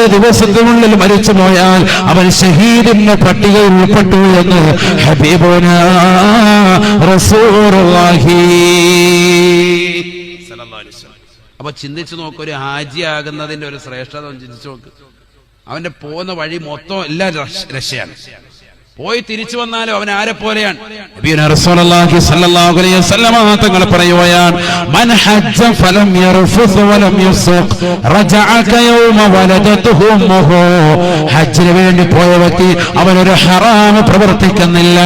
3 ദിവസത്തിനുള്ളിൽ മരിച്ചു പോയാൽ അവൻ ഷഹീദിന്റെ പട്ടികയിൽ ഉൾപ്പെട്ടു എന്ന് ഹബീബുനാ റസൂലുള്ളാഹി സല്ലല്ലാഹു അലൈഹി വസല്ലം. അപ്പൊ ചിന്തിച്ചു നോക്ക്, ഒരു ഹാജി ആകുന്നതിന്റെ ഒരു ശ്രേഷ്ഠത ചിന്തിച്ചു നോക്ക്. അവന്റെ പോകുന്ന വഴി മൊത്തം എല്ലാം രക്ഷയാണ്. പോയി തിരിച്ചു വന്നാലും അവൻ ആരെ പോലെയാണ്? റസൂലുള്ളാഹി സ്വല്ലല്ലാഹു അലൈഹി വസല്ലം തങ്ങൾ പറയുകയാണ്, മൻ ഹജ്ജ ഫലം യർഫുസ് വലം യുസ്ഖ് റജഅ കയൗമ വലദതുഹു ഉമ്മുഹു. ഹജ്ജിന് വേണ്ടി പോയ വ്യക്തി അവനൊരു ഹറാം പ്രവർത്തിക്കുന്നില്ല.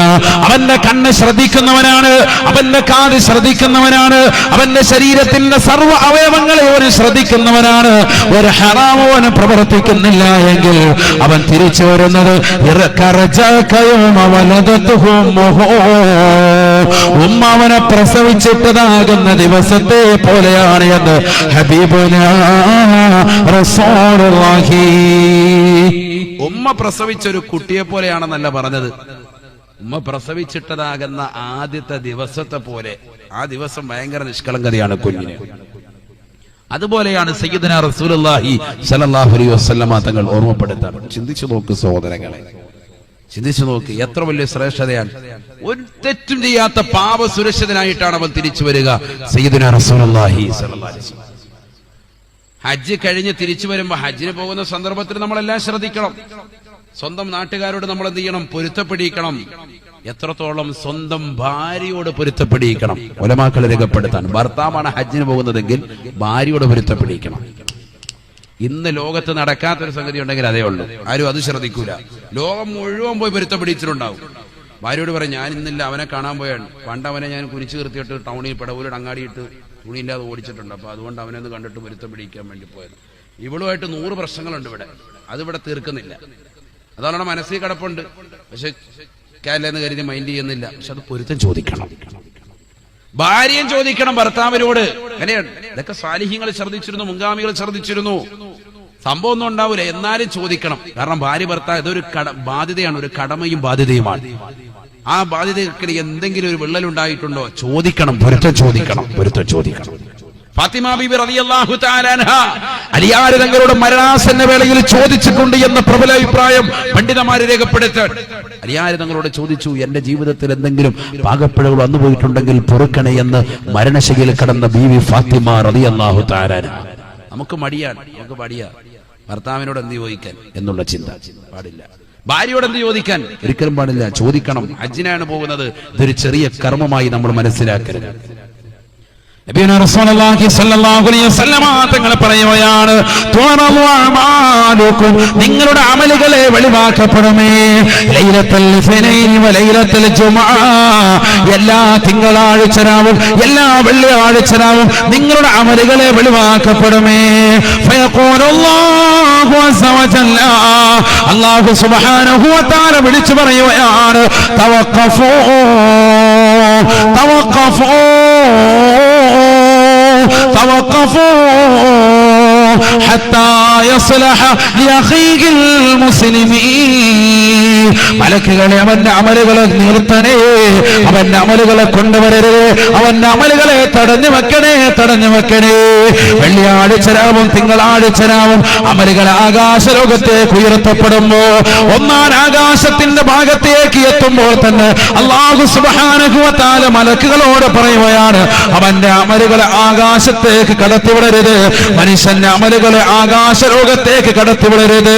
അവന്റെ കണ്ണ് ശ്രദ്ധിക്കുന്നവനാണ്, അവന്റെ കാത് ശ്രദ്ധിക്കുന്നവനാണ്, അവന്റെ ശരീരത്തിന്റെ സർവ്വ അവയവങ്ങളെ അവൻ ശ്രദ്ധിക്കുന്നവനാണ്. ഒരു ഹറാം അവൻ പ്രവർത്തിക്കുന്നില്ല എങ്കിൽ അവൻ തിരിച്ചു വരുന്നത് ഉമ്മ അവനെ പ്രസവിച്ചിട്ടതാകുന്ന ദിവസത്തെ പോലെയാണ് എന്ന് ഹബീബുനാ റസൂലുള്ളാഹി. ഉമ്മ പ്രസവിച്ചൊരു കുട്ടിയെ പോലെയാണെന്നല്ല പറഞ്ഞത്, ഉമ്മ പ്രസവിച്ചിട്ടതാകുന്ന ആദ്യത്തെ ദിവസത്തെ പോലെ. ആ ദിവസം ഭയങ്കര നിഷ്കളങ്കതയാണ് കുഞ്ഞിന്. അതുപോലെയാണ് സയ്യിദുനാ റസൂലുള്ളാഹി സ്വല്ലല്ലാഹു അലൈഹി വസല്ലം തങ്ങൾ ഓർമ്മപ്പെടുത്താറ്. ചിന്തിച്ചു നോക്ക് സഹോദരങ്ങളെ, ചിന്തിച്ചു നോക്ക്, എത്ര വലിയ ശ്രേഷ്ഠതയാണ്. ഒരു തെറ്റും ചെയ്യാത്ത പാപ സുരക്ഷിതനായിട്ടാണ് അവൻ തിരിച്ചു വരിക. സയ്യിദുനാ റസൂലുള്ളാഹി സ്വല്ലല്ലാഹു അലൈഹി വസല്ലം ഹജ്ജ് കഴിഞ്ഞ് തിരിച്ചു വരുമ്പോ, ഹജ്ജിന് പോകുന്ന സന്ദർഭത്തിൽ നമ്മളെല്ലാം ശ്രദ്ധിക്കണം. സ്വന്തം നാട്ടുകാരോട് നമ്മൾ എന്ത് ചെയ്യണം? പൊരുത്തപ്പെടിക്കണം. എത്രത്തോളം സ്വന്തം ഭാര്യയോട് പൊരുത്തപ്പെടിക്കണം. ഉലമാക്കൾ രേഖപ്പെടുത്താൻ, ഭർത്താവാണ് ഹജ്ജിന് പോകുന്നതെങ്കിൽ ഭാര്യയോട് പൊരുത്തപ്പെടിക്കണം. ഇന്ന് ലോകത്ത് നടക്കാത്തൊരു സംഗതി ഉണ്ടെങ്കിൽ അതേ ഉള്ളൂ. ആരും അത് ശ്രദ്ധിക്കൂല. ലോകം മുഴുവൻ പോയി പൊരുത്തപ്പെടിച്ചിട്ടുണ്ടാവും. ഭാര്യയോട് പറയും, ഞാൻ ഇന്നില്ല, അവനെ കാണാൻ പോയാണ്. പണ്ട് അവനെ ഞാൻ കുരിച്ചു നിർത്തിയിട്ട് ടൗണിൽ പെടവൂരിൽ അങ്ങാടിയിട്ട് തുണിയില്ലാതെ ഓടിച്ചിട്ടുണ്ട്. അപ്പൊ അതുകൊണ്ട് അവനെ ഒന്ന് കണ്ടിട്ട് പൊരുത്തപ്പെടിക്കാൻ വേണ്ടി പോയത്. ഇവളുമായിട്ട് 100 പ്രശ്നങ്ങളുണ്ട് ഇവിടെ, അതിവിടെ തീർക്കുന്നില്ല. അതവളുടെ മനസ്സിൽ കിടപ്പുണ്ട്, പക്ഷെ കാലെന്ന് കരുതി മൈൻഡ് ചെയ്യുന്നില്ല. പക്ഷെ അത് പൊരുത്തം ചോദിക്കണം. ഭാര്യയും ചോദിക്കണം ഭർത്താവിനോട്. അങ്ങനെയാണ്. ഇതൊക്കെ സാലിഹ്യങ്ങൾ ശ്രദ്ധിച്ചിരുന്നു, മുൻഗാമികൾ ശ്രദ്ധിച്ചിരുന്നു. സംഭവം ഒന്നും ഉണ്ടാവില്ല, എന്നാലും ചോദിക്കണം. കാരണം ഭാര്യ ഭർത്താവ് ഇതൊരു ബാധ്യതയാണ്, ഒരു കടമയും ബാധ്യതയുമാണ്. ആ ബാധ്യതയ്ക്ക് എന്തെങ്കിലും ഒരു വിള്ളലുണ്ടായിട്ടുണ്ടോ? ചോദിക്കണം, പൊരുത്തം ചോദിക്കണം, പൊരുത്തം ചോദിക്കണം. ഫാത്തിമ ബീബി റളിയല്ലാഹു തആല അൻഹ അലിയാർ തങ്ങളുടെ മരണാസന്ന വേളയിൽ ചോദിച്ചിട്ടുണ്ട് എന്ന പ്രബല അഭിപ്രായം പണ്ഡിതന്മാരെ രേഖപ്പെടുത്താൻ. അലിയാർ തങ്ങളോട് ചോദിച്ചു, എന്റെ ജീവിതത്തിൽ എന്തെങ്കിലും പാകപ്പിഴകൾ വന്നുപോയിട്ടുണ്ടെങ്കിൽ പൊറുക്കണേ എന്ന് മരണശയ്യയിൽ കിടന്ന ബീവി ഫാത്തിമ റളിയല്ലാഹു തആല അൻഹ. നമുക്ക് മടിയാണ്, നമുക്ക് മടിയാ ഭർത്താവിനോട് എന്ത് ചോദിക്കാൻ എന്നുള്ള ചിന്ത. പാടില്ല. ഭാര്യയോട് എന്ത് ചോദിക്കാൻ ഒരിക്കലും പാടില്ല. ചോദിക്കണം. ഹജ്ജിനാണ് പോകുന്നത്. ഇതൊരു ചെറിയ കർമ്മമായി നമ്മൾ മനസ്സിലാക്കരുത്. നബിയുനാ റസൂലുള്ളാഹി സ്വല്ലല്ലാഹു അലൈഹി വസല്ലം തങ്ങൾ പറയുകയാണ്, നിങ്ങളുടെ അമലുകളെ വെളിവാക്കപ്പെടുമേ. ലൈലത്തുൽ ഇസ്നൈനി വ ലൈലത്തുൽ ജുമുഅ, എല്ലാ തിങ്കളാഴ്ച രാവും എല്ലാ വെള്ളിയാഴ്ച രാവും നിങ്ങളുടെ അമലുകളെ വെളിവാക്കപ്പെടുമേ. ഫയഖൂലുല്ലാഹു അസ്സ വജല്ല, അല്ലാഹു സുബ്ഹാനഹു വ തആല വിളിച്ചു പറയുകയാണ്, തവഖഫൂ തവഖഫൂ حتى يصلح لأخيه المسلمين. മലക്കുകളെ അവന്റെ അമലുകളെ നിർത്തണേ, അവന്റെ അമലുകളെ കൊണ്ടുവരരുത്, അവന്റെ അമലുകളെ തടഞ്ഞു വെക്കണേ, തടഞ്ഞു വെക്കണേ. വെള്ളിയാഴ്ച രാവും തിങ്കളാഴ്ച രാവും അമലുകൾ ആകാശലോകത്തേക്ക് ഉയർത്തപ്പെടുമ്പോ, ഒന്നാം ആകാശത്തിന്റെ ഭാഗത്തേക്ക് എത്തുമ്പോൾ തന്നെ അല്ലാഹു സുബ്ഹാനഹു വ തആല മലക്കുകളോട് പറയുകയാണ്, അവന്റെ അമലുകളെ ആകാശത്തേക്ക് കടത്തിവിടരുത്, മനുഷ്യന്റെ അമലുകളെ ആകാശലോകത്തേക്ക് കടത്തിവിടരുത്.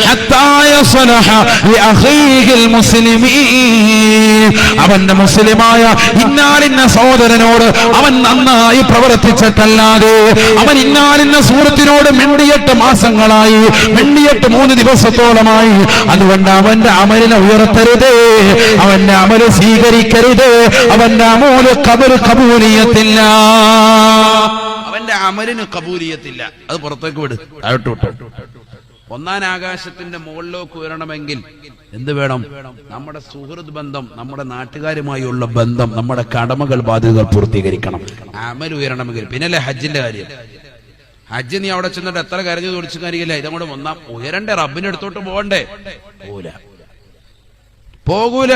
ഹത്താ യസ്ലഹ ലിഅഖീഹിൽ മുസ്ലിമീൻ, അവന്റെ മുസ്ലിമായ ഇന്നാലിന്ന സഹോദരനോട് അവൻ നന്നായി പ്രവർത്തിച്ചിട്ടല്ലാതെ, അവൻ ഇന്നാലിന്ന സുഹൃത്തിനോട് മിണ്ടിയിട്ട് മാസങ്ങളായി, മിണ്ടിയിട്ട് 3 ദിവസത്തോളമായി, അതുകൊണ്ട് അവന്റെ അമലിനെ ഉയർത്തരുത്, അവന്റെ അമല് സ്വീകരിക്കരുത്, അവന്റെ അമല് കബൂലിയത്തില്ല, അവന്റെ അമലിന് കബൂലിയത്തില്ല. അത് പുറത്തേക്ക് വിട്, താഴോട്ട് വിട്ടു. ഒന്നാം ആകാശത്തിന്റെ മുകളിലേക്ക് ഉയരണമെങ്കിൽ എന്ത് വേണം? നമ്മുടെ സുഹൃത്ത് ബന്ധം, നമ്മുടെ നാട്ടുകാരുമായുള്ള ബന്ധം, നമ്മുടെ കടമകൾ ബാധ്യതകൾ പൂർത്തീകരിക്കണം. അമൽ ഉയരണമെങ്കിൽ. പിന്നല്ലേ ഹജ്ജിന്റെ കാര്യം. ഹജ്ജ് നീ അവിടെ ചെന്നിട്ട് എത്ര കരഞ്ഞു തോടിച്ചു കാര്യമില്ല. ഇതങ്ങോട്ട് ഒന്നാം ഉയരണ്ടേ, റബ്ബിന്റെ അടുത്തോട്ട് പോകണ്ടേ? പോല. പോകൂല,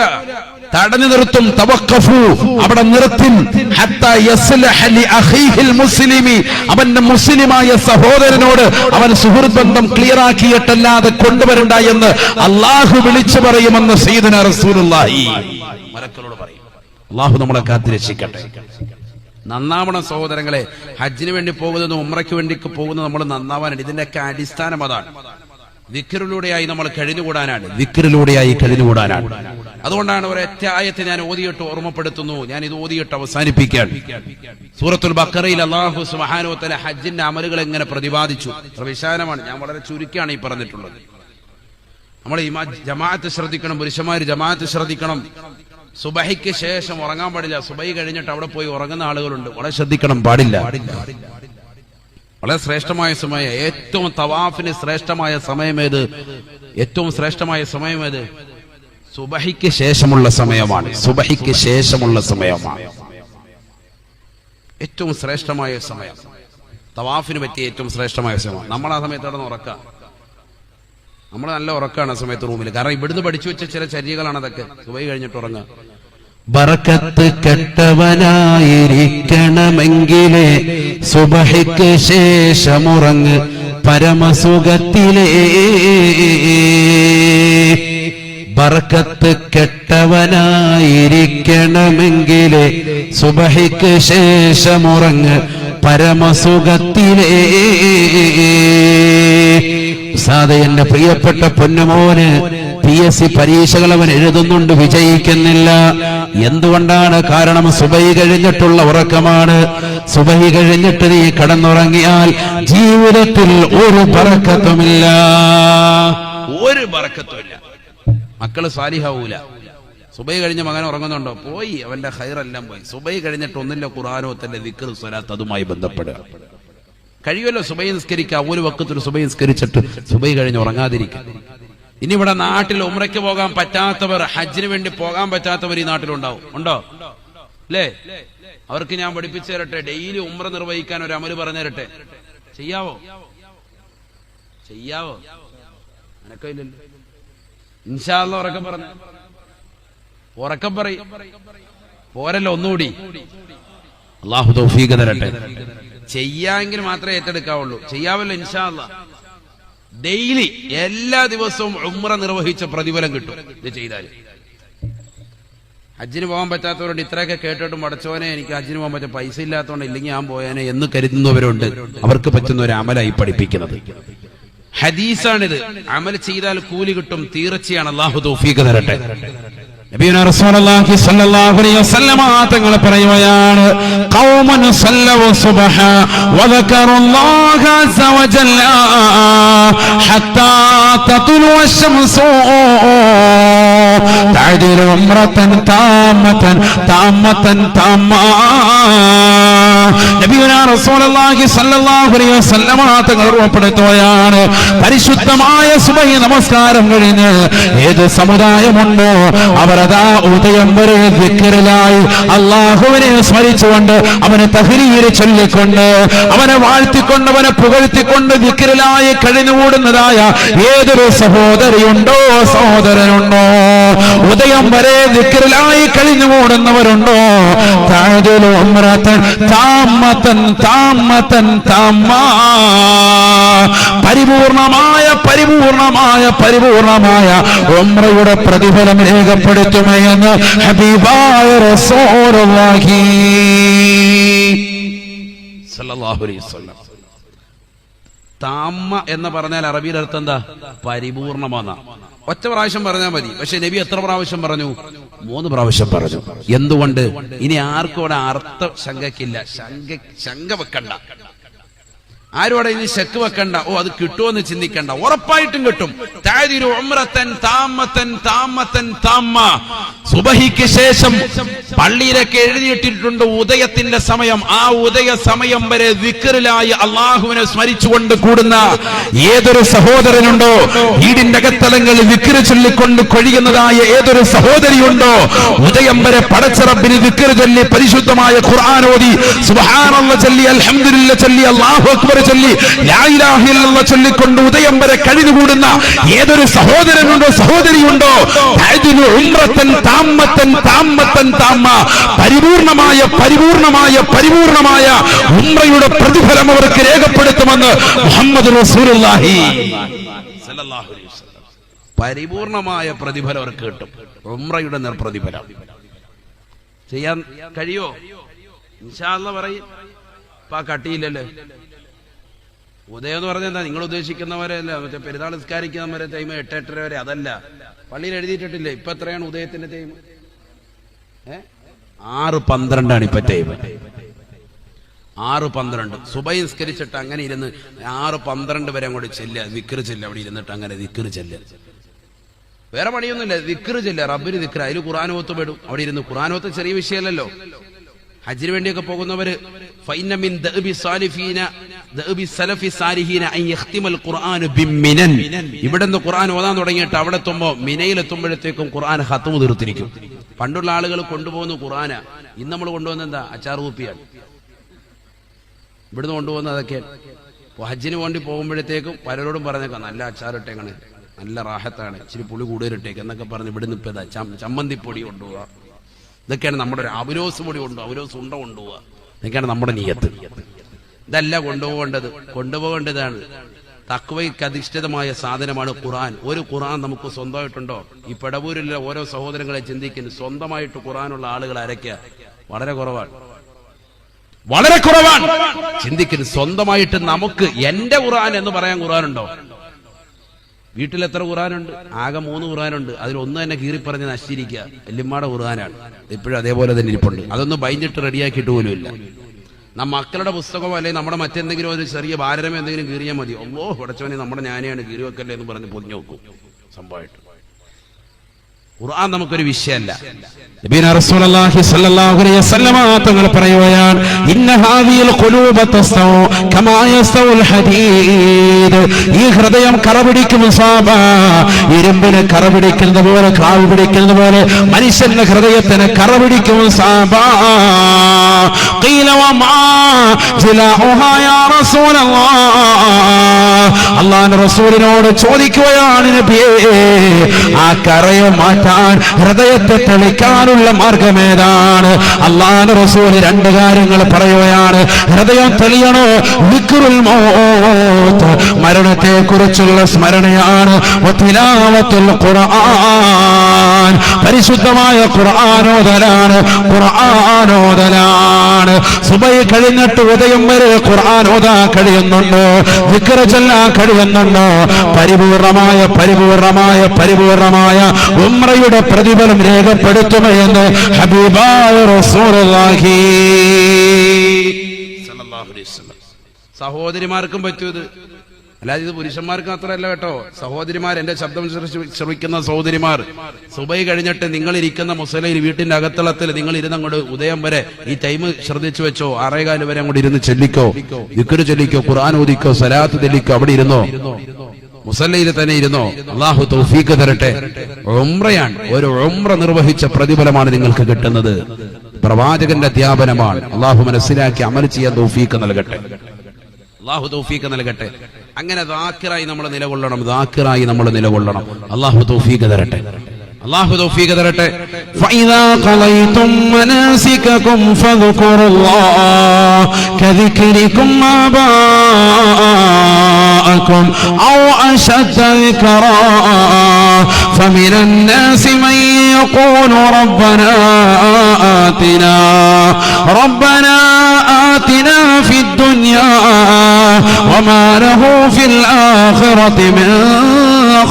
തടഞ്ഞു നിർത്തും. തവഖഫു, അവിടെ നിർത്തും. ഹത്താ യസ്ലഹ ലി അഖീഹിൽ മുസ്ലിമി, അവന്റെ മുസ്ലിമായ സഹോദരനോട് അവൻ സുഹൃത്ത് ബന്ധം ക്ലിയർ ആക്കിയിട്ടല്ലാതെ കൊണ്ടുവരണ്ട എന്ന് അല്ലാഹു വിളിച്ചു പറയുമെന്ന് സയ്യിദുനാ റസൂലുള്ളാഹി മലക്കളോട് പറയും. അല്ലാഹു നമ്മളെ കാത്തിരക്ഷിക്കട്ടെ. നന്നാവണം സഹോദരങ്ങളെ. ഹജ്ജിന് വേണ്ടി പോകുന്നത്, ഉംറയ്ക്ക് വേണ്ടി പോകുന്നത് നമ്മൾ നന്നാവാനാണ്. ഇതിന്റെയൊക്കെ അടിസ്ഥാനം അതാണ്. ദിക്റിലൂടെയായി നമ്മൾ കഴിഞ്ഞുകൂടാനാണ്. ദിക്റിലൂടെയായി കഴിഞ്ഞുകൂടാനാണ്. അതുകൊണ്ടാണ് ഒരൊറ്റ ആയത്തെ ഞാൻ ഓതിയിട്ട് ഓർമ്മപ്പെടുത്തുന്നു. ഞാൻ ഇത് ഓതിയിട്ട് അവസാനിപ്പിക്കാൻ. സൂറത്തുൽ ബഖറയിൽ അല്ലാഹു സുബ്ഹാനഹു വ തആല ഹജ്ജിന്റെ അമലുകൾ എങ്ങനെ പ്രതിപാദിച്ചു. വിശാലമാണ്. ഞാൻ വളരെ ചുരുക്കിയാണ് ഈ പറഞ്ഞിട്ടുള്ളത്. നമ്മൾ ഈ ജമാഅത്ത് ശ്രദ്ധിക്കണം, പുരുഷന്മാര് ജമാഅത്ത് ശ്രദ്ധിക്കണം. സുബഹിക്ക് ശേഷം ഉറങ്ങാൻ പാടില്ല. സുബഹി കഴിഞ്ഞിട്ട് അവിടെ പോയി ഉറങ്ങുന്ന ആളുകളുണ്ട്. വളരെ ശ്രദ്ധിക്കണം, പാടില്ല. വളരെ ശ്രേഷ്ഠമായ സമയം, ഏറ്റവും തവാഫിന് ശ്രേഷ്ഠമായ സമയമേത്? ഏറ്റവും ശ്രേഷ്ഠമായ സമയമേത്? സുബഹിക്ക് ശേഷമുള്ള സമയമാണ്. സുബഹിക്ക് ശേഷമുള്ള സമയമാണ് ഏറ്റവും ശ്രേഷ്ഠമായ സമയം. തവാഫിന് പറ്റിയ ഏറ്റവും ശ്രേഷ്ഠമായ സമയം. നമ്മൾ ആ സമയത്ത് അവിടെ ഉറക്കാം. നമ്മൾ നല്ല ഉറക്കാണ് ആ സമയത്ത് റൂമിൽ. കാരണം ഇവിടുന്ന് പഠിച്ചു വെച്ച ചില ചര്യകളാണ് അതൊക്കെ. സുബഹി കഴിഞ്ഞിട്ട് ഉറങ്ങുക. ബറക്കത്ത് കെട്ടവനായിരിക്കണമെങ്കിലേ സുബഹിക്ക് ശേഷമുറങ്ങ് പരമസുഖത്തിലേ. ബറക്കത്ത് കെട്ടവനായിരിക്കണമെങ്കിലേ സുബഹിക്ക് ശേഷമുറങ്ങ് പരമസുഖത്തിലേ. ഉസ്താദേ, എന്റെ പ്രിയപ്പെട്ട പൊന്നുമോന് PSC പരീക്ഷകൾ അവൻ എഴുതുന്നുണ്ട്, വിജയിക്കുന്നില്ല. എന്തുകൊണ്ടാണ്? കാരണം സുബഹി കഴിഞ്ഞിട്ടുള്ള ഉറക്കമാണ്. സുബഹി കഴിഞ്ഞിട്ട് നീ കടന്നുറങ്ങിയാൽ ജീവിതത്തിൽ ഒരു ബറക്കത്തുമില്ല. ഒരു ബറക്കത്തുമില്ല. മക്കള് സാലിഹാവൂല. സുബഹി കഴിഞ്ഞ മകൻ ഉറങ്ങുന്നുണ്ടോ? പോയി, അവന്റെ ഖൈറെല്ലാം പോയി. സുബഹി കഴിഞ്ഞിട്ട് ഒന്നില്ല ഖുർആനോ തന്റെ ദിക്ർ സ്വലാത്ത് അതുമായി ബന്ധപ്പെടുക. കഴിയുമല്ലോ സുബഹി നിസ്കരിക്കുക. ഒരു വഖത്തിൽ സുബഹി നിസ്കരിച്ചിട്ട് സുബഹി കഴിഞ്ഞ് ഉറങ്ങാതിരിക്കുക. ഇനി ഇവിടെ നാട്ടിൽ ഉംറയ്ക്ക് പോകാൻ പറ്റാത്തവർ, ഹജ്ജിന് വേണ്ടി പോകാൻ പറ്റാത്തവർ ഈ നാട്ടിലുണ്ടാവും. ഉണ്ടോ? അല്ലേ? അവർക്ക് ഞാൻ പഠിപ്പിച്ചു തരട്ടെ. ഡെയിലി ഉംറ നിർവഹിക്കാൻ ഒരു അമല് പറഞ്ഞു തരട്ടെ. ചെയ്യാവോ? ചെയ്യാവോ? അനക്കയില്ലല്ലോ. ഇൻഷാ അല്ലാഹ് ഉറക്കം പറഞ്ഞു. ഉറക്കം പറയും. പോരല്ലോ, ഒന്നുകൂടി. അല്ലാഹു തൗഫീഖ് തരട്ടെ. ചെയ്യാമെങ്കിൽ മാത്രമേ ഏറ്റെടുക്കാവുള്ളൂ. ചെയ്യാവല്ലോ ഇൻഷാ അല്ലാഹ്. ഡെയിലി എല്ലാ ദിവസവും ഉംറ നിർവഹിച്ച പ്രതിഫലം കിട്ടും ഇത് ചെയ്താൽ. ഹജ്ജിന് പോകാൻ പറ്റാത്തവരുണ്ട്. ഇത്രയൊക്കെ കേട്ടിട്ടും പടച്ചോനെ എനിക്ക് ഹജ്ജിന് പോകാൻ പറ്റും, പൈസ ഇല്ലാത്തതുകൊണ്ട്, ഇല്ലെങ്കിൽ ഞാൻ പോയാനെ എന്ന് കരുതുന്നവരുണ്ട്. അവർക്ക് പറ്റുന്ന ഒരു അമലായി പഠിപ്പിക്കുന്നത്. ഹദീസാണിത്. അമൽ ചെയ്താൽ കൂലി കിട്ടും, തീർച്ചയാണ്. അല്ലാഹു തൗഫീഖ് തരട്ടെ. നബിയുനാ റസൂലുള്ളാഹി സ്വല്ലല്ലാഹു അലൈഹി വസല്ലമ തങ്ങൾ പറയുകയാണ്, ഖൗമൻ സല്ലവ സുബ്ഹ വദകറുല്ലാഹ അസ്സ വജല്ല ഹത്താ തത്ലു അശ്ശംസു തഅദിലു ഉംറതൻ താമതൻ താമതൻ താമാ. നബിയുനാ റസൂലുള്ളാഹി സ്വല്ലല്ലാഹു അലൈഹി വസല്ലമ തങ്ങൾ ഉറപ്പെടുത്തുകയാണ്, പരിശുദ്ധമായ സുബഹി നമസ്കാരം കഴിഞ്ഞ് ഏത് സമുദായമുണ്ടോ അവരതാ ഉദയം വരെ ദിക്റിലായി അല്ലാഹുവിനെ സ്മരിച്ചുകൊണ്ട്, അവനെ തഹ്ലീൽ ചൊല്ലിക്കൊണ്ട്, അവനെ വാഴ്ത്തിക്കൊണ്ട്, അവനെ പുകഴ്ത്തിക്കൊണ്ട് ദിക്റിലായി കഴിഞ്ഞുകൂടുന്നതായ ഏതൊരു സഹോദരിയുണ്ടോ, സഹോദരനുണ്ടോ, ഉദയം വരെ ദിക്റിലായി കഴിഞ്ഞുകൂടുന്നവരുണ്ടോ, തഅദിലു ഉംറതൻ താമതൻ താമതൻ താമാ. പരിപൂർണമായ പരിപൂർണമായ പരിപൂർണമായ ഉംറയുടെ പ്രതിഫലം രേഖപ്പെടുത്തുമെന്ന് ഹബീബായ റസൂലുള്ളാഹി സല്ലല്ലാഹു അലൈഹി വസല്ലം. താമ്മ എന്ന് പറഞ്ഞാൽ അറബിയിൽ അർത്ഥം എന്താ? പരിപൂർണമാണ്. ഒറ്റ പ്രാവശ്യം പറഞ്ഞാൽ മതി. പക്ഷെ നബി എത്ര പ്രാവശ്യം പറഞ്ഞു? 3 പ്രാവശ്യം പറഞ്ഞു. എന്തുകൊണ്ട്? ഇനി ആർക്കും അവിടെ അർത്ഥ ശങ്കക്കില്ല. ശങ്ക വെക്കണ്ട. ആരോടെ ഇനി ശക്ക് വെക്കണ്ട. ഓ, അത് കിട്ടുമെന്ന് ചിന്തിക്കണ്ട. ഉറപ്പായിട്ടും കിട്ടും. തഅദിലു ഉംറതൻ താമതൻ താമതൻ താമ്മ. സുബഹിക്ക് ശേഷം പള്ളിയിലൊക്കെ എഴുതിയിട്ടിട്ടുണ്ട് ഉദയത്തിന്റെ സമയം. ആ ഉദയ സമയം വരെ ദിക്റിലായി അള്ളാഹുവിനെ സ്മരിച്ചുകൊണ്ട് കൂടുന്ന ഏതൊരു സഹോദരനുണ്ടോ, വീടിന്റെ അകത്തലങ്ങളിൽ ദിക്ർ ചൊല്ലിക്കൊണ്ട് കൊഴിയുന്നതായ ഏതൊരു സഹോദരിയുണ്ടോ, ഉദയം വരെ പടച്ച റബ്ബിന് ദിക്ർ ചൊല്ലി പരിശുദ്ധമായ ഖുർആൻ ഓതി സുബ്ഹാനല്ലാഹ് ചൊല്ലി അൽഹംദുലില്ലാഹ് ചൊല്ലി അല്ലാഹു അക്ബർ അക്ബർ ചൊല്ലി ലാ ഇലാഹ ഇല്ലല്ലാഹ് ചൊല്ലിക്കൊണ്ട് ഉദയം വരെ കഴിഞ്ഞുകൂടുന്ന ഏതൊരു സഹോദരനുണ്ടോ സഹോദരിയുണ്ടോ ഉംറത്തൻ താമ്മത്തൻ താമ്മത്തൻ താമ്മ പരിപൂർണമായ പരിപൂർണമായ പരിപൂർണമായ ഉംറയുടെ പ്രതിഫലം അവർക്ക് രേഖപ്പെടുത്തുമെന്ന് മുഹമ്മദ് റസൂലുള്ളാഹി സല്ലല്ലാഹു അലൈഹി വസല്ലം. പരിപൂർണമായ പ്രതിഫലം അവർക്ക് കിട്ടും. ഉംറയുടെ പ്രതിഫലം ചെയ്യാൻ കഴിയോ? ഇൻഷാ അല്ലാഹ് പറയും. ഇപ്പൊ കട്ടിയില്ലല്ലേ ഉദയം എന്ന് പറഞ്ഞാൽ എന്താ? നിങ്ങൾ ഉദ്ദേശിക്കുന്നവരല്ല, മറ്റേ പെരുന്നാൾ നിസ്കാരിക്കുന്നവരെ ടൈം 8-8:30 വരെ, അതല്ല. പള്ളിയിൽ എഴുതിയിട്ടില്ലേ ഇപ്പൊ എത്രയാണ് ഉദയത്തിന്റെ ടൈം? 6:12 ഇപ്പൊ ടൈം. 6:12 സുബൈ നിസ്കരിച്ചിട്ട് അങ്ങനെ ഇരുന്ന് 6:12 വരെ അങ്ങോട്ട് ചെല്ലുക, ദിക്ർ ചെല്ലുക. അവിടെ ഇരുന്നിട്ട് അങ്ങനെ ദിക്ർ ചെല്ലുക. വേറെ പണിയൊന്നുമില്ല, ദിക്ർ ചെല്ലുക, റബ്ബിന് ദിക്ർ. അതിൽ ഖുർആനോത്ത് പെടും. അവിടെ ഇരുന്ന് ഖുർആനോത്ത് ചെറിയ വിഷയമല്ലല്ലോ. ഹജ്ജിന് വേണ്ടിയൊക്കെ പോകുന്നവര് ഇവിടെ നിന്ന് ഖുർആൻ ഓതാൻ തുടങ്ങിയിട്ട് അവിടെ എത്തുമ്പോ മിനയിലെത്തുമ്പോഴത്തേക്കും ഖുർആൻ ഖത്മ് തീർത്തിരിക്കും. പണ്ടുള്ള ആളുകൾ കൊണ്ടുപോകുന്ന ഖുർആന. ഇന്ന് നമ്മൾ കൊണ്ടുപോകുന്ന എന്താ? അച്ചാർ കുപ്പിയാണ്. ഇവിടുന്ന് കൊണ്ടുപോകുന്ന അതൊക്കെ. ഹജ്ജിന് വേണ്ടി പോകുമ്പോഴത്തേക്കും പലരോടും പറഞ്ഞേക്കാം നല്ല അച്ചാറിട്ടേക്കാണ്, നല്ല റാഹത്താണ്, ഇച്ചിരി പുളി കൂടുതലിട്ടേക്ക് എന്നൊക്കെ പറഞ്ഞ് ഇവിടുന്ന് ഇപ്പൊ ചമ്മന്തിപ്പൊടി കൊണ്ടുപോവുക. ഇതൊക്കെയാണ് നമ്മുടെ ഒരു അവരോസ് പൊടി കൊണ്ടുപോകുക, അവരോസ് ഉണ്ട കൊണ്ടുപോവുക. ഇതൊക്കെയാണ് നമ്മുടെ നിയത്ത്. ഇതല്ല കൊണ്ടുപോകേണ്ടതാണ്. തഖ്വയ്ക്ക് അധിഷ്ഠിതമായ സാധനമാണ് ഖുർആൻ. ഒരു ഖുർആൻ നമുക്ക് സ്വന്തമായിട്ടുണ്ടോ? ഈ പെടവൂരിലെ ഓരോ സഹോദരങ്ങളെ ചിന്തിക്കുന്നു. സ്വന്തമായിട്ട് ഖുർആനുള്ള ആളുകൾ ആരൊക്കെയാ? വളരെ കുറവാണ്, വളരെ കുറവാണ്. ചിന്തിക്കുന്നു സ്വന്തമായിട്ട് നമുക്ക് എന്റെ ഖുർആൻ എന്ന് പറയാൻ ഖുർആനുണ്ടോ? വീട്ടിൽ എത്ര ഖുർആനുണ്ട്? ആകെ 3 ഖുർആനുണ്ട്. അതിലൊന്ന് തന്നെ കീറിപ്പറഞ്ഞ് നശിച്ചിരിക്കുക. വല്യമ്മയുടെ ഖുർആനാണ്. ഇപ്പോഴും അതേപോലെ തന്നെ ഇരിപ്പുണ്ട്. അതൊന്നും ബൈഞ്ഞിട്ട് റെഡിയാക്കിയിട്ട് പോലും ഇല്ല. മക്കളുടെ പുസ്തകമോ അല്ലെങ്കിൽ നമ്മുടെ മറ്റെന്തെങ്കിലും ഒരു ചെറിയ ഭാരതമോ എന്തെങ്കിലും കീറിയാൽ മതി. അല്ലോ പടച്ചവനെ നമ്മുടെ ഞാനെയാണ് കീറി വെക്കല്ലേ എന്ന് പറഞ്ഞ് പൊതിഞ്ഞു വെക്കും. സംഭവമായിട്ട് ഖുർആൻ നമുക്കൊരു വിഷയമല്ല. നബിയുനാ റസൂലുള്ളാഹി സ്വല്ലല്ലാഹു അലൈഹി വസല്ലം തങ്ങൾ പറയുകയാണ്, ഇന്ന ഹാദിൽ ഖുലൂബ തസ്തൗ കമാ യസ്തൗൽ ഹദീദ്. ഈ ഹൃദയം കറപിടിക്കും സാബ, ഇരുമ്പിന് കറപിടിക്കുന്നത് പോലെ, ക്രാവ് പിടിക്കുന്നത് പോലെ മനുഷ്യന്റെ ഹൃദയത്തിന് കറപിടിക്കും സാബ. ഖീല വമാ ജിലാഉഹാ യാ റസൂലല്ലാഹ്. അല്ലാഹുവിന്റെ റസൂലിനോട് ചോദിക്കുകയാണ് നബിയേ, ആ കറയെ മാറ്റാൻ, ഹൃദയത്തെ തെളിക്കാനുള്ള മാർഗമേതാണ്? അല്ലാഹുവിന്റെ റസൂൽ 2 കാര്യങ്ങൾ പറയുകയാണ്. ഹൃദയം തെളിയണോ? ദിക്റുൽ മൗത്ത്, മരണത്തെ കുറിച്ചുള്ള സ്മരണയാണ്. വതിലാവത്തുൽ ഖുർആൻ, പരിശുദ്ധമായ ഖുർആനോദലാണ്. ഖുർആനോദലാണ്. സുബൈ കഴിഞ്ഞിട്ട് ഉദയം വരെ ഖുർആൻ ഓതാൻ കഴിയുന്നുണ്ടോ? ദിക്ർ ചൊല്ലാൻ കഴിയുന്നുണ്ടോ? പരിപൂർണമായ പരിപൂർണമായ പരിപൂർണമായ ഉംറയുടെ പ്രതിഫലം രേഖപ്പെടുത്തുമെന്ന് ഹബീബായ റസൂലുള്ളാഹി സല്ലല്ലാഹു അലൈഹി വസല്ലം. സഹോദരിമാർക്കും പറ്റും ഇത്. അല്ലാതെ ഇത് പുരുഷന്മാർക്ക് മാത്രമല്ല കേട്ടോ. സഹോദരിമാർ, എന്റെ ശബ്ദം ശ്രവിക്കുന്ന സഹോദരിമാർ, സുബൈ കഴിഞ്ഞിട്ട് നിങ്ങൾ ഇരിക്കുന്ന മുസലയിൽ വീട്ടിന്റെ അകത്തളത്തിൽ നിങ്ങൾ ഇരുന്നങ്ങോട്ട് ഉദയം വരെ ഈ ടൈം ശ്രദ്ധിച്ചു വെച്ചോ. 6:15 വരെ അങ്ങോട്ട് ഇരുന്ന് ചെല്ലിക്കോ, ദിക്ർ ചൊല്ലിക്കോ, ഖുർആൻ ഓദിക്കോ, സലാത്ത് ചൊല്ലിക്കോ. അവിടെ ഇരുന്നോ, മുസല്ലയിൽ തന്നെ ഇരുന്നോ. അല്ലാഹു തൗഫീഖ് തരട്ടെ. ഉംറയാണ്. ഒരു ഉംറ നിർവഹിച്ച പ്രതിഫലമാണ് നിങ്ങൾക്ക് കിട്ടുന്നത്. പ്രവാചകന്റെ അധ്യാപനമാണ്. അല്ലാഹു മനസ്സിലാക്കി അമൽ ചെയ്യാൻ തൗഫീഖ് നൽകട്ടെ. അല്ലാഹു തൗഫീഖ് നൽകട്ടെ. അങ്ങനെ ദാക്കിറായി നമ്മൾ നിലകൊള്ളണം, ദാക്കിറായി നമ്മൾ നിലകൊള്ളണം. അല്ലാഹു തൗഫീഖ് തരട്ടെ. അല്ലാഹു തൗഫീഖ് തരട്ടെ. ഫഇദാ ഖളൈതും മനാസികകും ഫദ്കുറുല്ലാഹ കദിക്രികും ആബാഅകും ഔ അശദ്ദ ദിക്റാ ഫമിനൻ നാസി മൻ യഖൂലു റബ്ബനാ ആതിനാ ഫിദ് ദുനിയാ വമാ ലഹു ഫിൽ ആഖിറതി മിൻ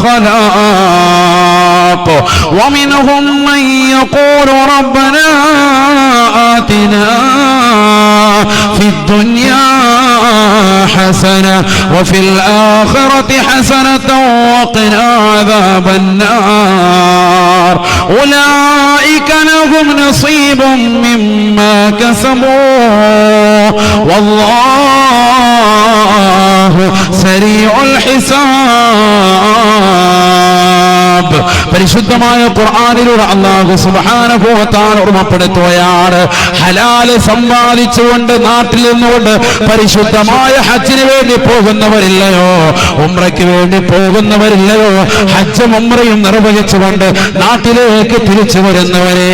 ഖലാഖ് ومنهم من يقول ربنا آتنا في الدنيا حسنة وفي الآخرة حسنة وقنا عذاب النار أولئك لهم نصيب مما كسبوا والله سريع الحساب. പരിശുദ്ധമായ ഖുർആനിലൂടെ അല്ലാഹു സുബ്ഹാനഹു വ തആല ഓർമ്മപ്പെടുത്തുകയാണ്. ഹലാൽ സമ്പാദിച്ചുകൊണ്ട് നാട്ടിൽ നിന്നുകൊണ്ട് പരിശുദ്ധമായ ഹജ്ജിന് വേണ്ടി പോകുന്നവരില്ലയോ, ഉംറയ്ക്ക് വേണ്ടി പോകുന്നവരില്ലയോ, ഹജ്ജും ഉംറയും നിർവഹിച്ചുകൊണ്ട് നാട്ടിലേക്ക് തിരിച്ചു വരുന്നവരെ,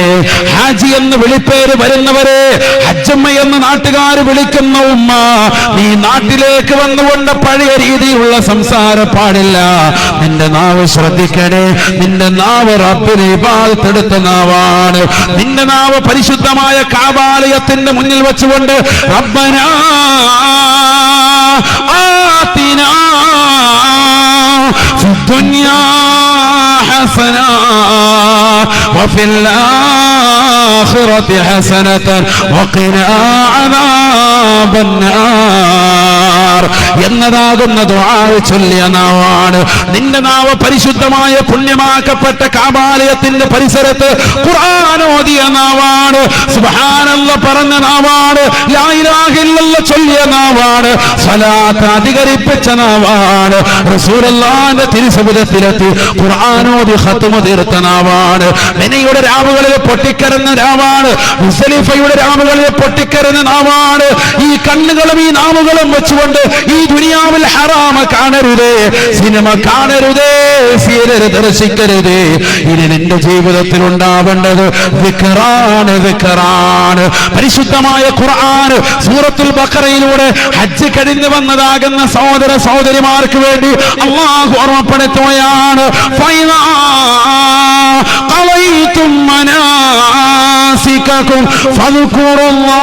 ഹാജി എന്ന് വിളിപ്പേര് വരുന്നവരെ, ഹജ്ജമ്മ എന്ന് നാട്ടുകാർ വിളിക്കുന്ന ഉമ്മ, നീ നാട്ടിലേക്ക് വന്നുകൊണ്ട് പഴയ രീതിയിലുള്ള സംസാരം പാടില്ല. നിന്റെ നാവ് ശ്രദ്ധിക്കണേ. നിന്റെ നാവ് റബ്ബിനെ ഇബാദത്തെടുത്ത നാവാണ്. നിന്റെ നാവ് പരിശുദ്ധമായ കഅബാലയത്തിന്റെ മുന്നിൽ വെച്ചുകൊണ്ട് റബ്ബനാ ആതിനാ ഫിദ്ദുനിയാ ഹസനാ വഫിൽ ആഖിറതി ഹസനതൻ വഖിനാ അദാബന്നാർ എന്നതാകുന്ന ദുആ ചൊല്ലിയ നാവാണ്. നിന്റെ നാവ് പരിശുദ്ധമായ പുണ്യമാക്കപ്പെട്ട കഅബാലയത്തിന്റെ പരിസരത്ത് ഖുർആൻ ഓതിയ നാവാണ്. സുബ്ഹാനല്ലാഹ് പറഞ്ഞ നാവാണ്. ലാ ഇലാഹ ഇല്ലല്ലാഹ് ചൊല്ലിയ നാവാണ്. സ്വലാത്ത് അധികരിപ്പിച്ച നാവാണ്. റസൂലുള്ളാഹിന്റെ തിരുസവിധത്തിലെത്തി ഖുർആൻ ഓതി ഖത്മ തീർത്ത നാവാണ്. മിനയുടെ രാവുകളിൽ പൊട്ടിക്കരഞ്ഞ നാവാണ്. മുസ്ദലിഫയുടെ രാവുകളിൽ പൊട്ടിക്കരഞ്ഞ നാവാണ്. ഈ കണ്ണുകളും ഈ നാവുകളും വെച്ചുകൊണ്ട് ഈ ദുനിയാവിൽ ഹറാമ കാണരുതേ, സിനിമ കാണരുതേ, സീരിയൽ ദർശിക്കരുതേ. ഇനി നിന്റെ ജീവിതത്തിൽ ഉണ്ടാവേണ്ടത് ദിക്റാണ്, ദിക്റാണ്. പരിശുദ്ധമായ ഖുർആൻ സൂറത്തുൽ ബഖറയിലൂടെ ഹജ്ജ് കഴിഞ്ഞു വന്നതാകുന്ന സഹോദര സഹോദരിമാർക്ക് വേണ്ടി അല്ലാഹു ഓർമ്മപ്പെടുത്തുകയാണ്. ഫൈദാ ഖളൈതും മനാസികകും ഫദ്കുറുല്ലാഹ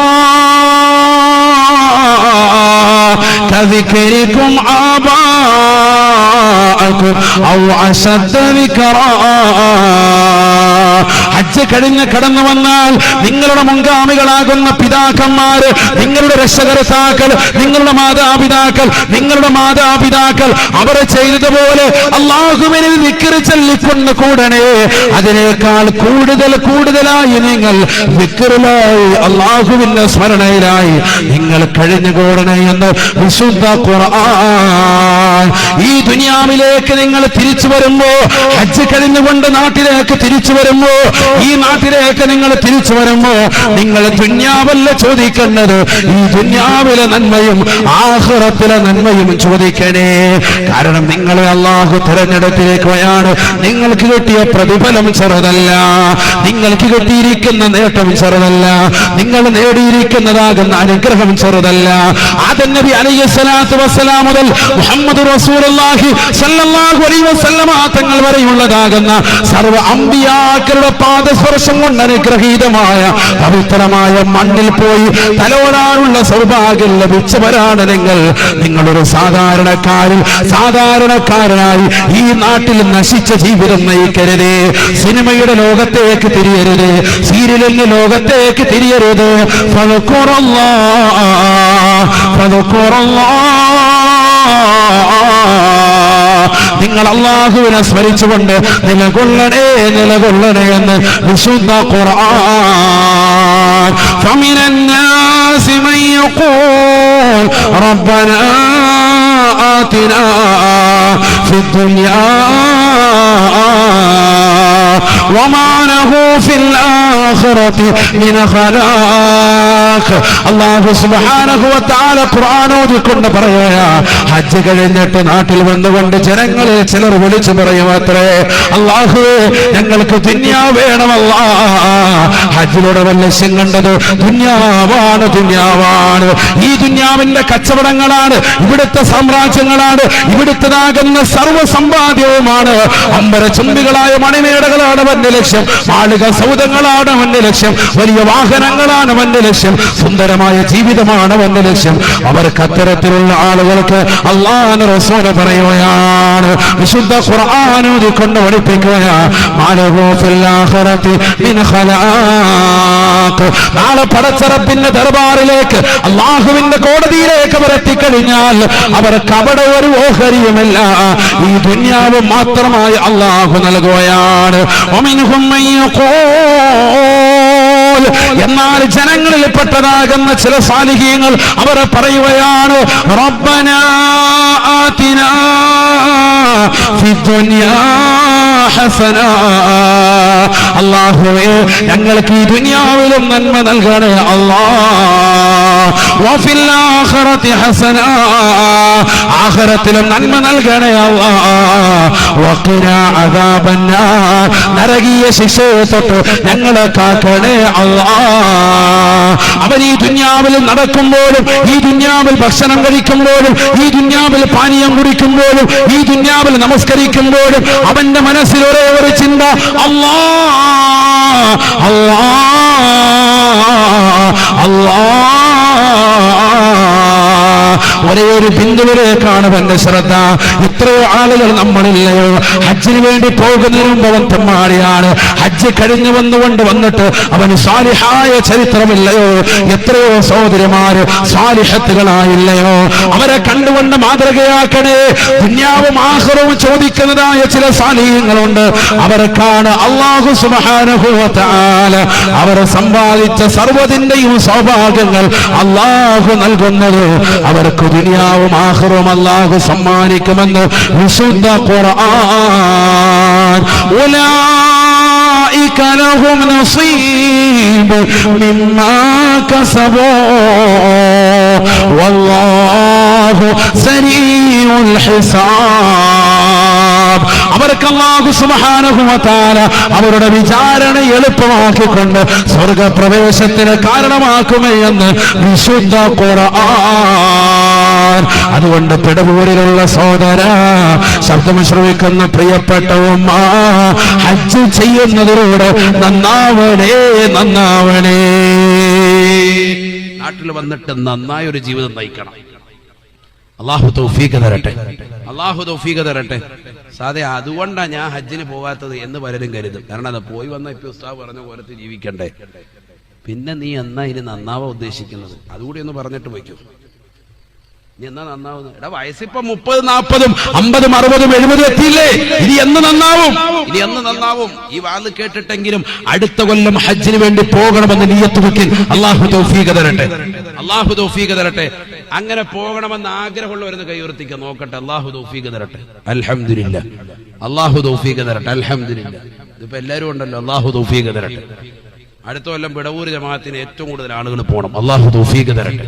കദിക്രികും ആബാഅകും ഔ അശദ്ദ ദിക്റാ. ഹജ്ജ് കഴിഞ്ഞ് കടന്നു വന്നാൽ നിങ്ങളുടെ മുൻഗാമികളാകുന്ന പിതാക്കന്മാര്, നിങ്ങളുടെ രക്ഷകർത്താക്കൾ, നിങ്ങളുടെ മാതാപിതാക്കൾ അവരെ ചെയ്തതുപോലെ അല്ലാഹുവിനെ ദിക്ർ ചൊല്ലിക്കൊണ്ട് കൂടണേ. അതിനേക്കാൾ കൂടുതലായി നിങ്ങൾ ദിക്റിലായി അല്ലാഹുവിന്റെ സ്മരണയിലായി നിങ്ങൾ കഴിഞ്ഞുകൂടണേ എന്ന് വിശുദ്ധ ഖുർആൻ. ഈ ദുനിയാവിലേക്ക് നിങ്ങൾ തിരിച്ചു വരുമ്പോ, ഹജ്ജ് കഴിഞ്ഞുകൊണ്ട് നാട്ടിലേക്ക് തിരിച്ചു വരുമ്പോ, ഈ നാട്ടിലേക്ക് നിങ്ങൾ തിരിച്ചു വരുമ്പോ നിങ്ങൾ ദുനിയാവല്ല ചോദിക്കേണ്ടത്, ഈ ദുനിയാവിലെ നന്മയും ആഖിറത്തിലെ നന്മയും ചോദിക്കണേ. കാരണം നിങ്ങളെ അല്ലാഹു തിരഞ്ഞെടുത്തിരിക്കുകയാണ്. നിങ്ങൾക്ക് കിട്ടിയ പ്രതിഫലം ചെറുതല്ല, നിങ്ങൾക്ക് കിട്ടിയിരിക്കുന്ന നേട്ടം ചെറുതല്ല, നിങ്ങൾ നേടിയിരിക്കുന്നതാകുന്ന അനുഗ്രഹം ചെറുതല്ല. ആദം നബി അലൈഹിസ്സലാത്തു വസ്സലാം മുതൽ മുഹമ്മദ് റസൂലുള്ളാഹി സ്വല്ലല്ലാഹു അലൈഹി വസല്ലമ തങ്ങൾ വരെയുള്ളതാകുന്ന സർവ്വ അമ്പിയാക്കളുടെ പാദസ്പർശം കൊണ്ട് അനുഗ്രഹീതമായ പവിത്രമായ മണ്ണിൽ പോയി തലോടാനുള്ള സൗഭാഗ്യം ലഭിച്ചവരാണ് നിങ്ങൾ. നിങ്ങളൊരു സാധാരണക്കാരനായി ഈ നാട്ടിൽ നശിച്ച ജീവിതം നയിക്കരുതേ. സിനിമയുടെ ലോകത്തേക്ക് തിരിയരുത്, സീരിയലിന്റെ ലോകത്തേക്ക് തിരിയരുത്. നിങ്ങൾ അല്ലാഹുവിനെ സ്മരിച്ചുകൊണ്ട് നിലകൊള്ളണേ എന്ന് വിശുദ്ധ ഖുർആൻ. فمن الناس من يقول ربنا آتنا في الدنيا وما له في الآخرة من خلاق. അല്ലാഹു സുബ്ഹാനഹു വ തആല ഖുർആൻ ഓതിക്കൊണ്ട് പറയുകയാ, ഹജ്ജ് കഴിഞ്ഞിട്ട് നാട്ടിൽ വന്നുകൊണ്ട് ജനങ്ങളിൽ ചിലർ വിളിച്ചു പറയുമത്രേ, അല്ലാഹുവേ ഞങ്ങൾക്ക് ദുനിയാ വേണമല്ലാ. ഹജ്ജിലൂടെ ലക്ഷ്യം കണ്ടത് ദുനിയാവാണ്. ഈ ദുനിയാവിന്റെ കച്ചവടങ്ങളാണ്, ഇവിടുത്തെ സാമ്രാജ്യങ്ങളാണ്, ഇവിടുത്തതാകുന്ന സർവ്വ സമ്പാദ്യവുമാണ്. അമ്പര ചുംബികളായ മണിമേടകളാണ് അവന്റെ ലക്ഷ്യം, മാളിക സൗധങ്ങളാണ് അവന്റെ ലക്ഷ്യം, വലിയ വാഹനങ്ങളാണ് അവന്റെ ലക്ഷ്യം, സുന്ദരമായ ജീവിതമാണ് അവന്റെ ലക്ഷ്യം. അവർക്ക് അത്തരത്തിലുള്ള ആളുകൾക്ക് അല്ലാഹുവിന്റെ റസൂൽ പറയുകയാണ്, വിശുദ്ധ ഖുർആൻ ഓതിക്കൊണ്ട് പഠിപ്പിക്കുകയാണ്, മാലഹു ഫിൽ ആഖിറതി മിൻ ഖലാഖ്. നാളെ പടച്ച റബ്ബിന്റെ ദർബാറിലേക്ക്, അല്ലാഹുവിന്റെ കോടതിയിലേക്ക് അവർ എത്തിക്കഴിഞ്ഞാൽ അവർക്ക് അവിടെ ഒരു ഓഹരിയുമില്ല, ഈ ദുനിയാവ് മാത്രമായി അല്ലാഹു നൽകുകയാണ്. വമിൻഹും മൻ യഖൂൽ, എന്നാൽ ജനങ്ങളിൽ പെട്ടതാകുന്ന ചില സാലിഹീങ്ങൾ അവർ പറയുകയാണ്, റബ്ബനാ ആതിനാ ഫിദ്ദുനിയാ ഹസനാ, അല്ലാഹുവേ ഞങ്ങൾക്ക് ഈ ദുനിയാവിലും നന്മ നൽകണേ അല്ലാഹ്. വഫിൽ ആഖിറതി ഹസനാ, ആഖിറത്തിലും നന്മ നൽകണേ അല്ലാഹ്. വഖിനാ അദാബന്നാർ, നരകീയ ശിക്ഷയെ തൊട്ട് ഞങ്ങളെ കാക്കണേ അല്ലാഹ്. അവൻ ഈ ദുനിയാവിൽ നടക്കുമ്പോഴും, ഈ ദുനിയാവിൽ ഭക്ഷണം കഴിക്കുമ്പോഴും, ഈ ദുനിയാവിൽ പാനീയം കുടിക്കുമ്പോഴും, ഈ ദുനിയാവിൽ നമസ്കരിക്കുമ്പോഴും അവന്റെ മനസ്സിൽ ഒരേ ഒരു ചിന്ത, അല്ലാഹ് അല്ലാഹ് അല്ലാഹ്. ഒരേ ഒരു ബിന്ദുവിലേക്കാണ് അവന്റെ ശ്രദ്ധ. എത്രയോ ആളുകൾ നമ്മളില്ലയോ ഹജ്ജിന് വേണ്ടി പോകുന്നതിന് മുമ്പ് അവൻ തെമ്മാടിയാണ്. ഹജ്ജ് കഴിഞ്ഞു വന്നിട്ട് അവന് സാലിഹായ ചരിത്രമില്ലയോ? എത്രയോ സഹോദരിമാര് സാലിഹത്തുകളായില്ലയോ? അവരെ കണ്ടുകൊണ്ട് മാതൃകയാക്കണേ. ദുനിയാവും ആഖിറവും ചോദിക്കുന്നതായ ചില സാലിഹ്യങ്ങളുണ്ട്. അവർക്കാണ് അല്ലാഹു സുബ്ഹാനഹു വ തആല അവരെ സമ്പാദിച്ച സർവ്വതിന്റെയും സൗഭാഗ്യങ്ങൾ അല്ലാഹു നൽകുന്നത്. അവർക്ക് ദുനിയാവും ആഖിറവും അല്ലാഹു സമ്മാനിക്കുമെന്ന് വിശുദ്ധ ഖുർആൻ. ഉലൈക ലഹും നസീബ് മിമ്മാ കസബൂ വല്ലാഹു സരീഉൽ ഹിസാബ്. അവർക്ക് അല്ലാഹു സുബ്ഹാനഹു വ തആല അവരുടെ വിചാരണ എളുപ്പമാക്കിക്കൊണ്ട് സ്വർഗപ്രവേശത്തിന് കാരണമാക്കുമേ എന്ന് വിശുദ്ധ ഖുർആൻ. അതുകൊണ്ട് പെടവൂരിലുള്ള സഹോദര, ശബ്ദം ശ്രവിക്കുന്ന പ്രിയപ്പെട്ട ഉമ്മ, ഹജ്ജ് ചെയ്യുന്നതിലൂടെ നന്നാവണേ നന്നാവണേ. നാട്ടിൽ വന്നിട്ട് നന്നായ ഒരു ജീവിതം നയിക്കണം. അല്ലാഹു തൗഫീഖ് തരട്ടെ, അല്ലാഹു തൗഫീഖ് തരട്ടെ. സാധേ അതുകൊണ്ടാണ് ഞാൻ ഹജ്ജിന് പോകാത്തത് എന്ന് പലരും കരുതും. കാരണം അത് പോയി വന്ന ഇപ്പൊ ഉസ്താദ് പറഞ്ഞ പോലത്തെ ജീവിക്കണ്ടേ. പിന്നെ നീ എന്നാ ഇനി നന്നാവാ ഉദ്ദേശിക്കുന്നത്? അതുകൂടി ഒന്ന് പറഞ്ഞിട്ട് വയ്ക്കൂ. നീ എന്നാ നന്നാവുന്നത്? എടാ വയസ്സിപ്പം 30, 40, 50, 60, 70 എത്തിയില്ലേ? ഇനി എന്ന് നന്നാവും? ഇനി എന്ന് നന്നാവും? ഈ വാത് കേട്ടിട്ടെങ്കിലും അടുത്ത കൊല്ലം ഹജ്ജിന് വേണ്ടി പോകണമെന്ന് നിയ്യത്ത് വെക്കിൽ. അല്ലാഹു തൗഫീഖ് തരട്ടെ, അല്ലാഹു തൗഫീഖ് തരട്ടെ. അങ്ങനെ പോകണമെന്ന് ആഗ്രഹമുള്ളവരെന്ന് കൈയുയർത്തിക്കാൻ നോക്കട്ടെ. അല്ലാഹു തൗഫീഖ് തരട്ടെ. അൽഹംദുലില്ലാ, അല്ലാഹു തൗഫീഖ് തരട്ടെ. അൽഹംദുലില്ലാ. ഇതിപ്പോ എല്ലാവരും ഉണ്ടല്ലോ. അല്ലാഹു തൗഫീഖ് തരട്ടെ. അടുത്ത കൊല്ലം പെടവൂർ ജമാഅത്തിന് ഏറ്റവും കൂടുതൽ ആളുകൾ പോകണം. അല്ലാഹു തൗഫീഖ് തരട്ടെ.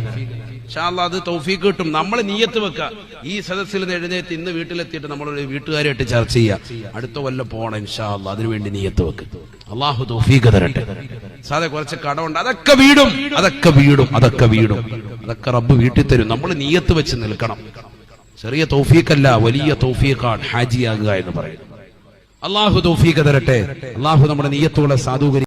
ഇൻഷാ അല്ലാഹ് അത് തൗഫീഖ് കിട്ടും. നമ്മൾ നിയ്യത്ത് വെക്കുക. ഈ സദസ്സിൽ നിന്ന് എഴുന്നേറ്റ് ഇന്ന് വീട്ടിലെത്തിയിട്ട് നമ്മളൊരു വീട്ടുകാരായിട്ട് ചർച്ച ചെയ്യുക. അടുത്ത കൊല്ലം പോകണം ഇൻഷാ അല്ലാഹ്. അതിനുവേണ്ടി നിയ്യത്ത് വെക്കുക. അല്ലാഹു തൗഫീഖ് തരട്ടെ. സാധേ കുറച്ച് കടമുണ്ട്, അതൊക്കെ വീടും, അതൊക്കെ വീടും, അതൊക്കെ വീടും, അതൊക്കെ റബ്ബ് വീട്ടിൽ തരും. നമ്മൾ നിയ്യത്ത് വെച്ച് നിൽക്കണം. ചെറിയ തൗഫീഖല്ല, വലിയ തൗഫീഖാണ് ഹാജിയാകുക എന്ന് പറയുന്നത്. അല്ലാഹു തൗഫീഖ് തരട്ടെ. അല്ലാഹു നമ്മുടെ നിയ്യത്തുകളെ സാധൂകരിക്കും.